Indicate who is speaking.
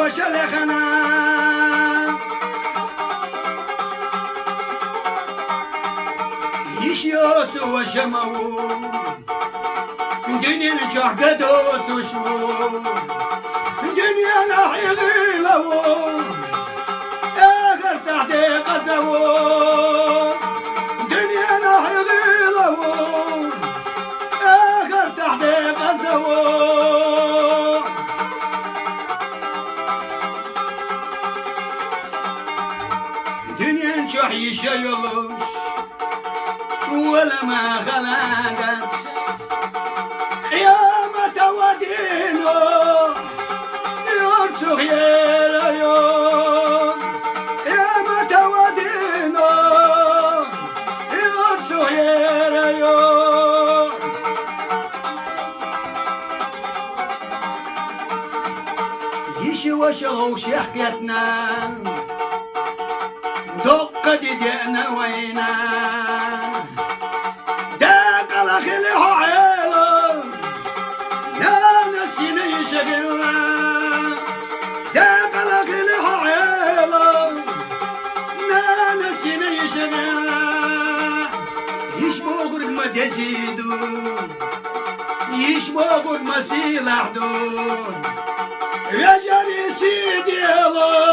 Speaker 1: وشلخنا يشيوت وشمو دنيا نشحقدوت وشو دنيا نحيغي لو آخر تحدي قزو دنيا نحيغي لو آخر تحدي قزو دنيا نشح يشيلوش ولا ما غلقت يا ما تودينو يرسخ يا يوم يا ما تودينو يرسخ يا يوم يشي وشغوش حكيتنا دق دينا وينا داق الأخي هو عيله يا نسيني شغلنا داق الأخي هو عيله يا نسيني شغلنا يشبه قرب ما تزيدو يشبه قرب ما سيلحدو يا جري سيدي الله